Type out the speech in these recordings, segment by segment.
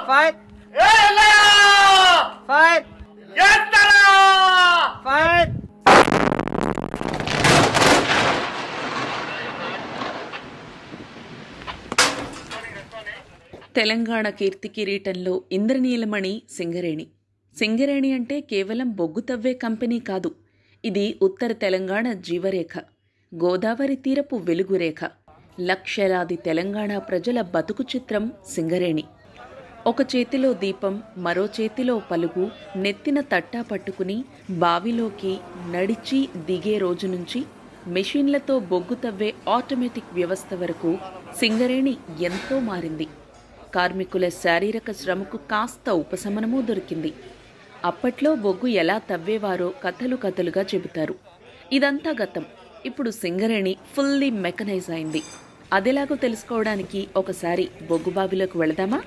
Fire fire fire. Telangana కీర్తి కిరీటంలో ఇంద్రనీలమణి సింగరేణి. సింగరేణి అంటే కేవలం బొగ్గు తవ్వే కంపెనీ కాదు, ఇది ఉత్తర తెలంగాణ జీవరేఖ, గోదావరి తీరపు వెలుగురేఖ. లక్షలాది తెలంగాణ ప్రజల బతుకు చిత్రం సింగరేణి. ఒక చేతిలో దీపం, మరో చేతిలో పలుగు, నెత్తిన తట్టా పట్టుకుని బావిలోకి నడిచి దిగే రోజు నుంచి మెషిన్లతో బొగ్గు తవ్వే ఆటోమేటిక్ వ్యవస్థ వరకు సింగరేణి ఎంతో మారింది. కార్మికుల శారీరక శ్రమకు కాస్త ఉపశమనమూ దొరికింది. అప్పట్లో బొగ్గు ఎలా తవ్వేవారో కథలు కథలుగా చెబుతారు. ఇదంతా గతం. ఇప్పుడు సింగరేణి ఫుల్లీ మెకనైజ్ అయింది. అదెలాగో తెలుసుకోవడానికి ఒకసారి బొగ్గు బావిలోకి వెళదామా?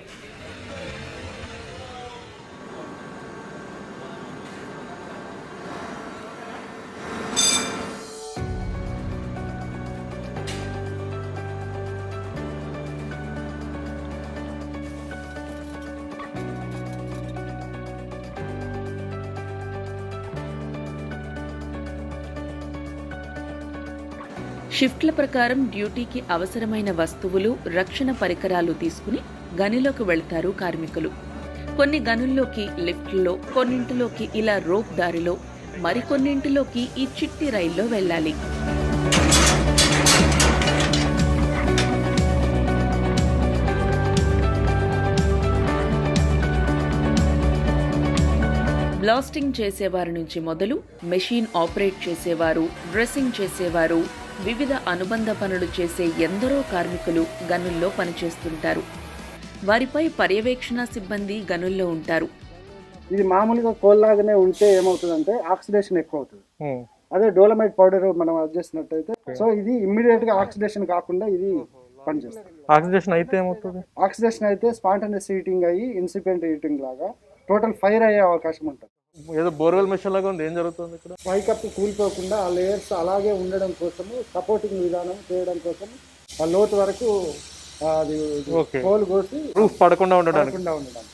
షిఫ్ట్ల ప్రకారం డ్యూటీకి అవసరమైన వస్తువులు, రక్షణ పరికరాలు తీసుకుని గనిలోకి వెళ్తారు కార్మికులు. కొన్ని గనుల్లోకి లిఫ్ట్లో, కొన్నింటిలోకి ఇలా రోప్ దారిలో, మరికొన్నింటిలోకి ఈ చిట్టి రైల్లో వెళ్ళాలి. బ్లాస్టింగ్ చేసేవారి నుంచి మొదలు మెషిన్ ఆపరేట్ చేసేవారు, డ్రెస్సింగ్ చేసేవారు, వివిధ అనుబంధ పనులు చేసే ఎందరో కార్మికులు గనుల్లో పనిచేస్తుంటారు. వారిపై పర్యవేక్షణ సిబ్బంది గనుల్లో ఉంటారు. ఇది మామూలుగా కోల్లాగానే ఉంటే ఏమవుతుందంటే ఆక్సిడేషన్ ఎక్కువ అవుతుంది. అదే డోలమైట్ పౌడర్ మనం అది చేసినట్టయితే సో ఇది ఇమ్మీడియట్ గా ఆక్సిడేషన్ కాకుండా ఇది పనిచేస్తుంది. ఆక్సిడేషన్ అయితే ఏమవుతుంది? ఆక్సిడేషన్ అయితే స్పాంటేనియస్ హీటింగ్ అయ్యి ఇన్సిపియంట్ హీటింగ్ లాగా టోటల్ ఫైర్ అయ్యే అవకాశం ఉంటుంది. ఏదో బోర్వెల్ మెషిన్ లాగా ఉంది, ఏం జరుగుతుంది ఇక్కడ? పైకప్పు కూలిపోకుండా ఆ లేయర్స్ అలాగే ఉండడం కోసము సపోర్టింగ్ విధానం చేయడం కోసం ఆ లోతు వరకు అది హోల్ కోసి రూఫ్ పడకుండా ఉండడానికి.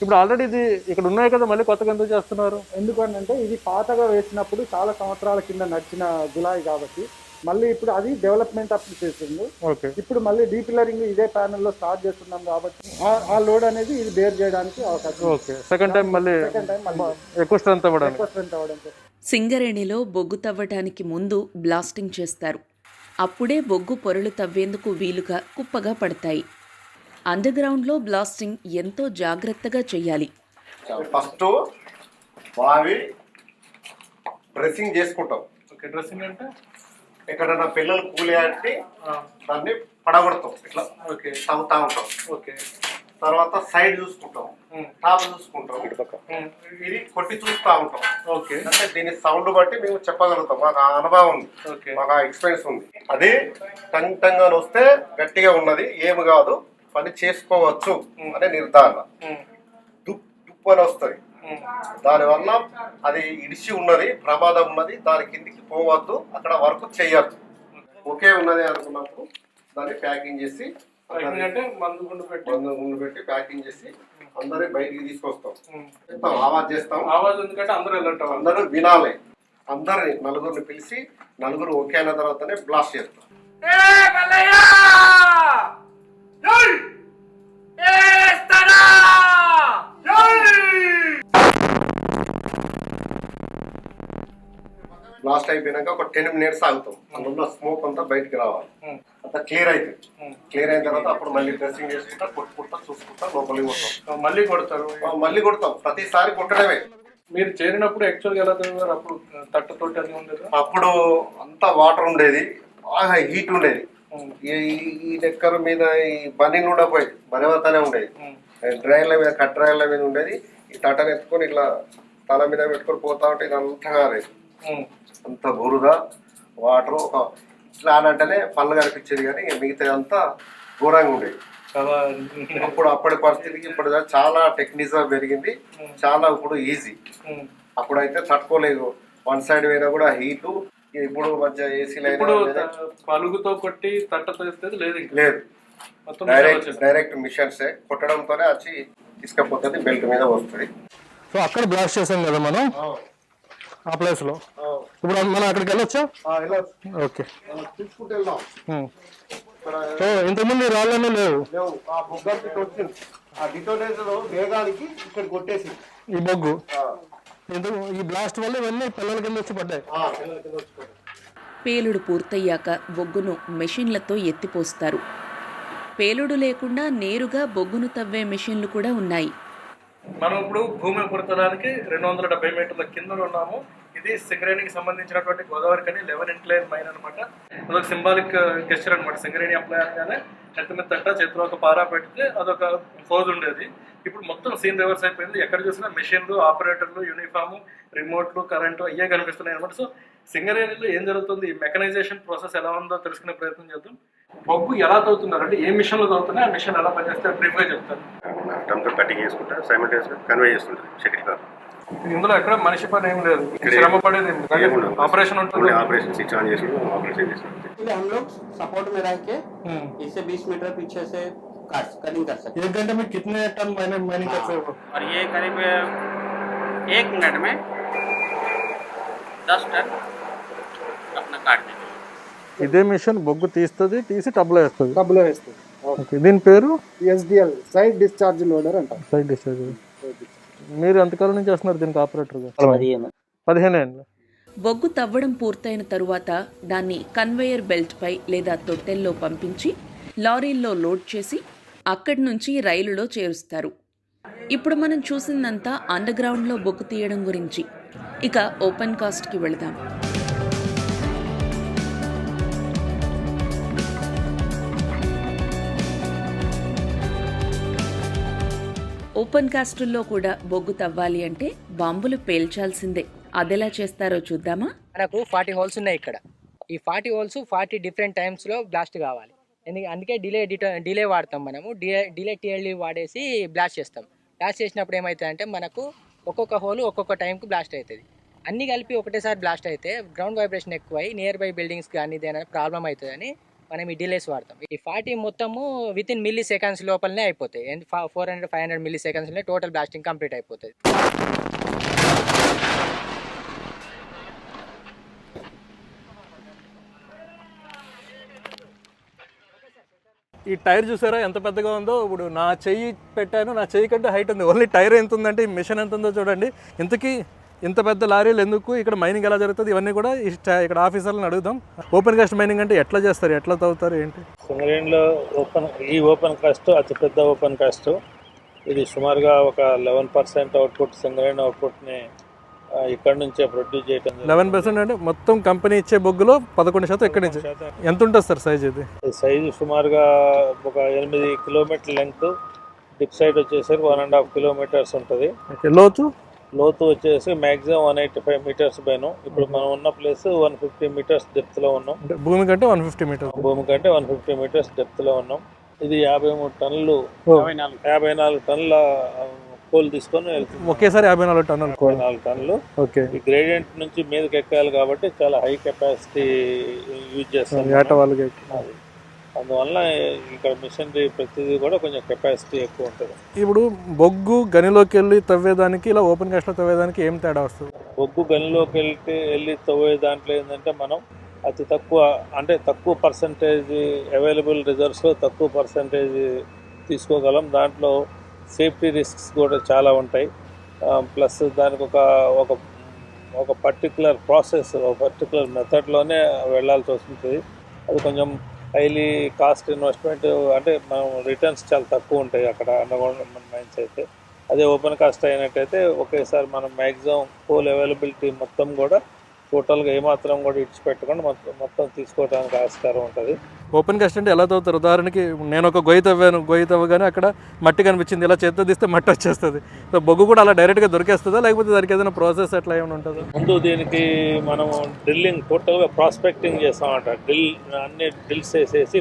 ఇప్పుడు ఆల్రెడీ ఇది ఇక్కడ ఉన్నాయి కదా, మళ్ళీ కొత్తగా ఎందుకు చేస్తున్నారు? ఎందుకంటే ఇది పాతగా వేసినప్పుడు చాలా సంవత్సరాల కింద నడిచిన గులాయి కాబట్టి మళ్ళీ ఇప్పుడు అది డెవలప్మెంట్ అప్పుడు చేసింది. ఇప్పుడు మళ్ళీ డీపిల్లరింగ్ ఇదే ప్యానెల్ లో స్టార్ట్ చేస్తున్నాం కాబట్టి ఆ లోడ్ అనేది ఇది బేర్ చేయడానికి అవకాశం. సెకండ్ టైం మళ్ళీ ఎక్కువ స్ట్రెంత్ అవ్వడానికి. సింగరేణిలో బొగ్గు తవ్వటానికి ముందు బ్లాస్టింగ్ చేస్తారు. అప్పుడే బొగ్గు పొరలు తవ్వేందుకు వీలుగా కుప్పగా పడతాయి. అండర్ గ్రౌండ్లో బ్లాస్టింగ్ ఎంతో జాగ్రత్తగా చెయ్యాలి. ఫస్ట్ బావి డ్రెస్సింగ్ చేసుకుంటాం. డ్రెస్సింగ్ అంటే ఎక్కడన్నా పిల్లలు కూలేయాలంటే దాన్ని పడగొడతాం, ఇట్లా తవ్వుతా ఉంటాం. తర్వాత సైడ్ చూసుకుంటాం, టాప్ చూసుకుంటాం, ఇది కొట్టి చూస్తూ ఉంటాం. అంటే దీని సౌండ్ బట్టి మేము చెప్పగలుగుతాం. మాకు ఆ అనుభవం ఉంది, మాకు ఆ ఎక్స్పీరియన్స్ ఉంది. అది టంగ్ టంగ్ అని వస్తే గట్టిగా ఉన్నది, ఏమి కాదు, పని చేసుకోవచ్చు అనే నిర్ధారణ. దుప్పు అని వస్తుంది, దానివల్ల అది ఇడిచి ఉన్నది, ప్రమాదం ఉన్నది, దాని కిందికి పోవద్దు, అక్కడ వర్క్ చేయొద్దు. ఒకే ఉన్నది అనుకున్నప్పుడు దాన్ని ప్యాకింగ్ చేసి మందు గుండు పెట్టి ప్యాకింగ్ చేసి అందరూ బయటికి తీసుకొస్తాం. ఆవాజ్ చేస్తాం. అందరూ వినాలి. అందరిని నలుగురిని పిలిచి నలుగురు ఓకే అయిన తర్వాతనే బ్లాస్ట్ చేస్తాం. బ్లాస్ట్ అయిపోయినాక ఒక 10 minutes ఆగుతాం. అందులో స్మోక్ అంతా బయటికి రావాలి, అంతా క్లియర్ అవుతుంది. క్లియర్ అయిన తర్వాత అప్పుడు మళ్ళీ డ్రెస్సింగ్ చేసుకుంటా కొట్టుకుంటా చూసుకుంటా లోపలికి పోతాం. మళ్ళీ కొడతాం. ప్రతిసారి కొట్టడమే. మీరు చేరినప్పుడు యాక్చువల్గా ఎలా చదివారు? అప్పుడు తట్టతోటి అది ఉండేది. అప్పుడు అంతా వాటర్ ఉండేది, బాగా హీట్ ఉండేది. ఈ డెక్కర్ మీద ఈ బని ఉండకపోయేది, బనివతనే ఉండేది. డ్రైన్ల మీద కట్ డ్రైన్ల మీద ఉండేది. ఈ తట్టను ఎత్తుకొని ఇట్లా తల మీద పెట్టుకొని పోతా ఉంటే ఇది అంతగా లేదు, అంత బురద వాటర్. ఒక ఇట్లా అనంటేనే పళ్ళు కనిపించేది, కానీ మిగతా అంతా ఘోరంగా ఉండేది. అప్పటి పరిస్థితికి ఇప్పుడు చాలా టెక్నిజం పెరిగింది, చాలా ఇప్పుడు ఈజీ. అప్పుడైతే తట్టుకోలేదు, వన్ సైడ్ పోయినా కూడా హీటు. ఇప్పుడు మంచిగా ఏసీలో పలుగుతో కొట్టి తట్టతో లేదు. డైరెక్ట్ మిషన్సే కొట్టడంతోనే వచ్చి తీసుకపోతుంది, బెల్ట్ మీద వస్తుంది. సో అక్కడ బ్లాస్ట్ చేసాం కదా మనం ఆ ప్లేస్ లో. ఇప్పుడు మనం అక్కడికి వెళ్ళొచ్చా? ఓకే. తీసుకుంటూ వెళ్దాం. సో ఇంతకుముందు రాళ్ళనే లేవు. ఆ బొగ్గకి వచ్చింది, ఆ డిటోనేటర్ వేగానికి ఇక్కడ కొట్టేసింది ఈ బొగ్గు. ఈ బ్లాస్ట్ వల్ల ఇవన్నీ పిల్లల కింద వచ్చి పడ్డాయి. పేలుడు పూర్తయ్యాక బొగ్గును మెషిన్లతో ఎత్తిపోస్తారు. పేలుడు లేకుండా నేరుగా బొగ్గును తవ్వే మెషిన్లు కూడా ఉన్నాయి. మనం ఇప్పుడు భూమి ఉపరితలానికి 270 మీటర్ల కింద ఉన్నాము. ఇది సింగరేణికి సంబంధించినటువంటి గోదావరి కని 11 ఇంక్లైన్ మైన్ అనమాట. అదొక సింబాలిక్ గెస్చర్ అనమాట. సింగరేణి అప్లై అనగానే ఎత్తమెత్త తట్ట చేతిలో ఒక పారా పెడితే అదొక ఫోజ్ ఉండేది. ఇప్పుడు మొత్తం సీన్ రివర్స్ అయిపోయింది. ఎక్కడ చూసినా మెషిన్లు, ఆపరేటర్లు, యూనిఫాము, రిమోట్లు, కరెంటు అయ్యే కనిపిస్తున్నాయి అనమాట. సో సింగరేణిలో ఏం జరుగుతుంది, ఈ మెకనైజేషన్ ప్రాసెస్ ఎలా ఉందో తెలుసుకునే ప్రయత్నం చేద్దాం. బొగ్గు ఎలా తవ్వుతున్నారు అంటే ఏ మిషన్లో తవ్వుతున్నాయి, ఆ మిషన్ ఎలా పనిచేస్తే బ్రీఫ్గా చెప్తాను. కటింగ్ చేసుకుంటా సైమల్టేనియస్గా కన్వే చేస్తుంటారు షటిల్ కార్. ఇందులో ఎక్కడ మనిషి పని ఏం లేదు, శ్రమ పడేది ఆపరేషన్ ఉంటుంది. ऑपरेशन स्विच ऑन చేసి ऑपरेशन చేస్తాం. हम लोग सपोर्ट में रह के इससे 20 मीटर पीछे से कटिंग कर सकते हैं। 1 घंटे में कितने टन माइनिंग कर सकते हो? और ये करीब 1 मिनट में 10 टन अपना काट देते हैं। ఇదే మిషన్ బొగ్గు తీసి టబ్లో వేస్తుంది. డబ్బులో వేస్తుంది. ఓకే. దీని పేరు SDL, సైడ్ డిశ్చార్జ్ లోడర్ అంటారు. Side discharge. మీరు ఎంతకాలం నుంచి చేస్తున్నారు దీనికి ఆపరేటర్గా? 15 ఏళ్ళు. బొగ్గు తవ్వడం పూర్తయిన తరువాత దాన్ని కన్వేయర్ బెల్ట్పై లేదా తొట్టెల్లో పంపించి లారీల్లో లోడ్ చేసి అక్కడి నుంచి రైలులో చేరుస్తారు. ఇప్పుడు మనం చూసిందంతా అండర్గ్రౌండ్లో బొగ్గు తీయడం గురించి. ఇక ఓపెన్ కాస్ట్కి వెళదాం. ఓపెన్ కాస్టుల్లో కూడా బొగ్గు తవ్వాలి అంటే బాంబులు పేల్చాల్సిందే. అదెలా చేస్తారో చూద్దామా? మనకు 40 హోల్స్ ఉన్నాయి ఇక్కడ. ఈ 40 హోల్స్ 40 డిఫరెంట్ టైమ్స్లో బ్లాస్ట్ కావాలి. అందుకే డిలే వాడతాం మనము. డిలే TLD వాడేసి బ్లాస్ట్ చేస్తాం. బ్లాస్ట్ చేసినప్పుడు ఏమవుతుందంటే మనకు ఒక్కొక్క హోల్ ఒక్కొక్క టైంకి బ్లాస్ట్ అవుతుంది. అన్నీ కలిపి ఒకటేసారి బ్లాస్ట్ అయితే గ్రౌండ్ వైబ్రేషన్ ఎక్కువై నియర్ బై బిల్డింగ్స్ కానీ ఏదైనా ప్రాబ్లం అవుతుందని మనం ఈ డిలేస్ వాడతాం. ఈ 40 మొత్తము వితిన్ మిల్లీ సెకండ్స్ లోపలనే అయిపోతాయి. 400-500 మిల్లీ సెకండ్స్లోనే టోటల్ బ్లాస్టింగ్ కంప్లీట్ అయిపోతుంది. ఈ టైర్ చూసారా ఎంత పెద్దగా ఉందో? ఇప్పుడు నా చెయ్యి పెట్టాను, నా చెయ్యి కంటే హైట్ ఉంది. ఓన్లీ టైర్ ఎంత ఉందంటే ఈ మిషన్ ఎంత ఉందో చూడండి. ఇంతకీ ఇంత పెద్ద లారీలు ఎందుకు, ఇక్కడ మైనింగ్ ఎలా జరుగుతుంది, ఇవన్నీ కూడా ఇక్కడ ఆఫీసర్లను అడుగుదాం. ఓపెన్ కాస్ట్ మైనింగ్ అంటే ఎట్లా చేస్తారు, ఎట్లా తవ్వుతారు, ఏంటి? సింగరేణిలో ఓపెన్ కాస్ట్ అతిపెద్ద ఓపెన్ కాస్ట్. ఇది సుమారుగా ఒక 11% అవుట్పుట్ సింగరేణి అవుట్పుట్ని ఇక్కడ నుంచే ప్రొడ్యూస్ చేయడం. 11% అంటే మొత్తం కంపెనీ ఇచ్చే బొగ్గులో 11% ఎక్కడి నుంచి? ఎంత ఉంటుంది సార్ సైజ్? ఇది సైజు సుమారుగా ఒక 8 కిలోమీటర్ లెంగ్త్, డిప్ సైడ్ వచ్చేసరికి 1.5 కిలోమీటర్స్ ఉంటుంది. లోతు వచ్చేసి మ్యాక్సిమం 185 మీటర్స్ పైన. ఇప్పుడు మనం ఉన్న ప్లేస్ 150 మీటర్స్ డెప్త్ లో ఉన్నాం. భూమి కంటే 150 మీటర్స్ డెప్త్ లో ఉన్నాం. ఇది 53 టన్నులు 54 టన్నుల కోల్ తీసుకొని వెళ్తుంది. ఒకేసారి 54 టన్నులు. ఈ గ్రేడియంట్ నుంచి మీదకి ఎక్కాలి కాబట్టి చాలా హై కెపాసిటీ యూజ్ చేస్తాం. అందువల్ల ఇక్కడ మిషనరీ ప్రతిదీ కూడా కొంచెం కెపాసిటీ ఎక్కువ ఉంటుంది. ఇప్పుడు బొగ్గు గనిలోకి వెళ్ళి తవ్వేదానికి ఇలా ఓపెన్ కాస్ట్ లో తవ్వేదానికి ఏం తేడా వస్తుంది? బొగ్గు గనిలోకి వెళ్ళి తవ్వే దాంట్లో ఏంటంటే మనం అతి తక్కువ పర్సంటేజ్ అవైలబుల్ రిజర్వ్స్లో తక్కువ పర్సంటేజ్ తీసుకోగలం. దాంట్లో సేఫ్టీ రిస్క్స్ కూడా చాలా ఉంటాయి. ప్లస్ దానికి ఒక పర్టికులర్ ప్రాసెస్, ఒక పర్టికులర్ మెథడ్లోనే వెళ్ళాల్సి వస్తుంది. అది కొంచెం హైలీ కాస్ట్ ఇన్వెస్ట్మెంట్, అంటే మనం రిటర్న్స్ చాలా తక్కువ ఉంటాయి అక్కడ అండర్గ్రౌండ్ మైన్స్ అయితే. అదే ఓపెన్ కాస్ట్ అయినట్టయితే ఒకేసారి మనం మ్యాక్సిమం కోల్ అవైలబిలిటీ మొత్తం కూడా టోటల్గా ఏమాత్రం కూడా ఇడిచిపెట్టకుండా మొత్తం తీసుకోవడానికి ఆస్కారం ఉంటుంది. ఓపెన్ కాస్ట్ అంటే ఎలా తవ్వుతారు? ఉదాహరణకి నేను ఒక గొయ్యి తవ్వగానే అక్కడ మట్టి కనిపించింది, ఇలా చేత్తో తీస్తే మట్టి వచ్చేస్తుంది. సో బొగ్గు కూడా అలా డైరెక్ట్గా దొరికేస్తుందా, లేకపోతే దానికి ఏదైనా ప్రాసెస్ అట్లా ఏమైనా ఉంటుందా? ముందు దీనికి మనం డ్రిల్లింగ్ టోటల్గా ప్రాస్పెక్టింగ్ చేస్తామంట. అన్ని డ్రిల్స్ వేసేసి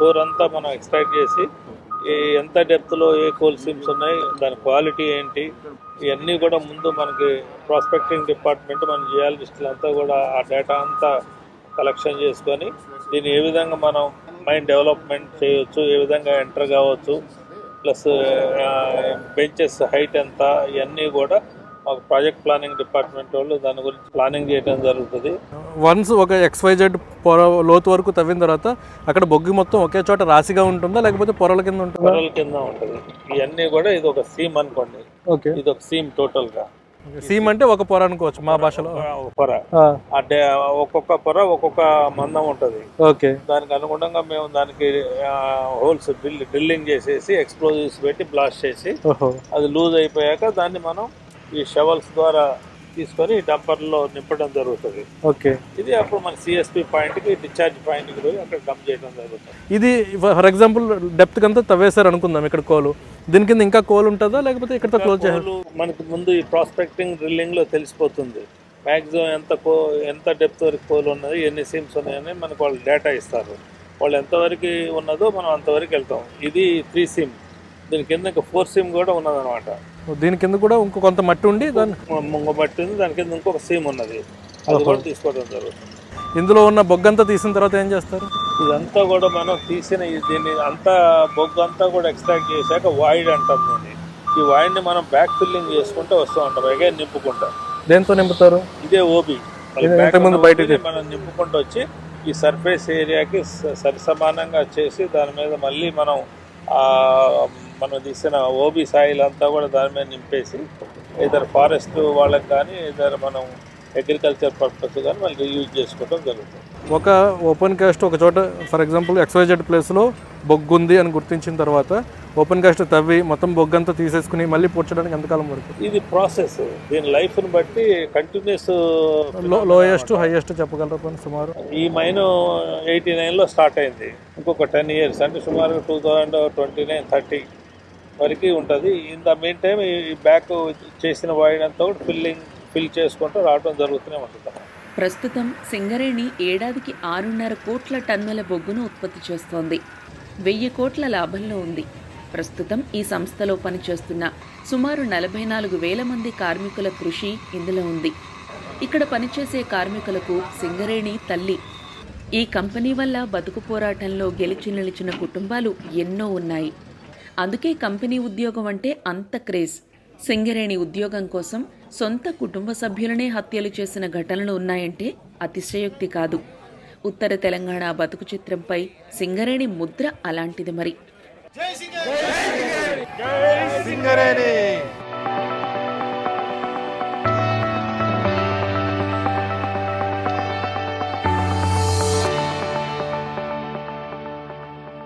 కోర్ అంతా మనం ఎక్స్ట్రాక్ట్ చేసి ఎంత డెప్త్లో ఏ కోల్ సిమ్స్ ఉన్నాయి, దాని క్వాలిటీ ఏంటి, ఇవన్నీ కూడా ముందు మనకి ప్రాస్పెక్టింగ్ డిపార్ట్మెంట్, మన జియాలజిస్టులు అంతా కూడా ఆ డేటా అంతా కలెక్షన్ చేసుకొని దీన్ని ఏ విధంగా మనం మైన్ డెవలప్మెంట్ చేయవచ్చు, ఏ విధంగా ఎంటర్ కావచ్చు, ప్లస్ బెంచెస్ హైట్ ఎంత, ఇవన్నీ కూడా మాకు ప్రాజెక్ట్ ప్లానింగ్ డిపార్ట్మెంట్ వాళ్ళు దాని గురించి ప్లానింగ్ చేయడం జరుగుతుంది. వన్స్ ఒక XYZ పొర లోతు వరకు తవ్విన తర్వాత అక్కడ బొగ్గు మొత్తం ఒకే చోట రాశిగా ఉంటుందా లేకపోతే పొరల కింద ఉంటుందా? పొరల కింద ఉంటుంది. ఇవన్నీ కూడా ఇది ఒక సీమ్ అనుకోండి. ఓకే, ఇది ఒక సీమ్ టోటల్ గా. సీమ్ అంటే ఒక పొర అనుకోవచ్చు మా భాషలో. ఒక పొర అంటే ఒక్కొక్క పొర ఒక్కొక్క మందం ఉంటుంది. ఓకే, దానికి అనుగుణంగా మేము దానికి హోల్స్ డ్రిల్లింగ్ చేసేసి ఎక్స్ప్లోజివ్స్ పెట్టి బ్లాస్ట్ చేసి అది లూజ్ అయిపోయాక దాన్ని మనం ఈ షవల్స్ ద్వారా తీసుకొని డంపర్లో నింపడం జరుగుతుంది. ఓకే, ఇది అప్పుడు మన CSP పాయింట్కి డిశ్చార్జ్ పాయింట్కి పోయి అక్కడ డంప్ చేయడం జరుగుతుంది. ఇది ఫర్ ఎగ్జాంపుల్ డెప్త్ కంతా తవ్వేశారు అనుకుందాం, ఇక్కడ కోలు దీని కింద ఇంకా కోల్ ఉంటుందా లేకపోతే ఇక్కడ క్లోజ్ చేయాలి? మనకి ముందు ఈ ప్రాస్పెక్టింగ్ డ్రిల్లింగ్ లో తెలిసిపోతుంది మ్యాక్సిమం ఎంత డెప్త్ వరకు కోల్ ఉన్నది, ఎన్ని సీమ్స్ ఉన్నాయని మనకు వాళ్ళు డేటా ఇస్తారు. వాళ్ళు ఎంతవరకు ఉన్నదో మనం అంతవరకు వెళ్తాం. ఇది 3 సీమ్, దీని కింద ఇంకా 4 సీమ్ కూడా ఉన్నదన్నమాట. దీని కింద కూడా ఇంకో కొంత మట్టి ఉండి దాని మట్టి ఉంది, దాని కింద ఇంకొక సీమ్ ఉన్నది, అది కూడా తీసుకోవడం జరుగుతుంది. ఇందులో ఉన్న బొగ్గంతా తీసిన తర్వాత ఏం చేస్తారు? ఇదంతా కూడా మనం తీసిన దీన్ని అంతా బొగ్గు అంతా కూడా ఎక్స్ట్రాక్ట్ చేశాక వాయిడ్ అంటాం దీన్ని. ఈ వాయిడ్ని మనం బ్యాక్ ఫిల్లింగ్ చేసుకుంటూ వస్తూ ఉంటాం, అగైన్ నింపుకుంటాం. దేంతో నింపుతారు? ఇదే OB మనం నింపుకుంటూ వచ్చి ఈ సర్ఫేస్ ఏరియాకి సరి సమానంగా చేసి దాని మీద మళ్ళీ మనం తీసిన OB సాయిల్ అంతా కూడా దాని మీద నింపేసి ఇద్దరు ఫారెస్ట్ వాళ్ళకి కానీ ఇద్దరు మనం అగ్రికల్చర్ పర్పస్ కానీ మళ్ళీ యూజ్ చేసుకోవడం జరుగుతుంది. ఒక ఓపెన్ కాస్ట్ ఒక చోట ఫర్ ఎగ్జాంపుల్ XYZ ప్లేస్లో బొగ్గు ఉంది అని గుర్తించిన తర్వాత ఓపెన్ కాస్ట్ తవ్వి మొత్తం బొగ్గంతా తీసేసుకుని మళ్ళీ పూడ్చడానికి ఎంతకాలం పడుతుంది? ఇది ప్రాసెస్, దీని లైఫ్ని బట్టి కంటిన్యూస్. లోయెస్ట్ హైయెస్ట్ చెప్పగలరా సుమారు? ఈ మైన్ 89లో స్టార్ట్ అయింది, ఇంకొక 10 years అంటే సుమారు 2029-30 వరకు ఉంటుంది. ఇన్ ద మెయిన్ టైం ఈ బ్యాక్ చేసిన వాయిడ్ అంతా కూడా ఫిల్ చేసుకుంటూ రావడం జరుగుతూనే ఉంటుంది. ప్రస్తుతం సింగరేణి ఏడాదికి 6.5 కోట్ల టన్నుల బొగ్గును ఉత్పత్తి చేస్తోంది. 1000 కోట్ల లాభంలో ఉంది. ప్రస్తుతం ఈ సంస్థలో పనిచేస్తున్న సుమారు 44,000 మంది కార్మికుల కృషి ఇందులో ఉంది. ఇక్కడ పనిచేసే కార్మికులకు సింగరేణి తల్లి. ఈ కంపెనీ వల్ల బతుకు పోరాటంలో గెలిచి నిలిచిన కుటుంబాలు ఎన్నో ఉన్నాయి. అందుకే కంపెనీ ఉద్యోగం అంటే అంత క్రేజ్. సింగరేణి ఉద్యోగం కోసం సొంత కుటుంబ సభ్యులనే హత్యలు చేసిన ఘటనలు ఉన్నాయంటే అతిశయోక్తి కాదు. ఉత్తర తెలంగాణ బతుకు చిత్రంపై సింగరేణి ముద్ర అలాంటిది మరి. జై సింగరేణి!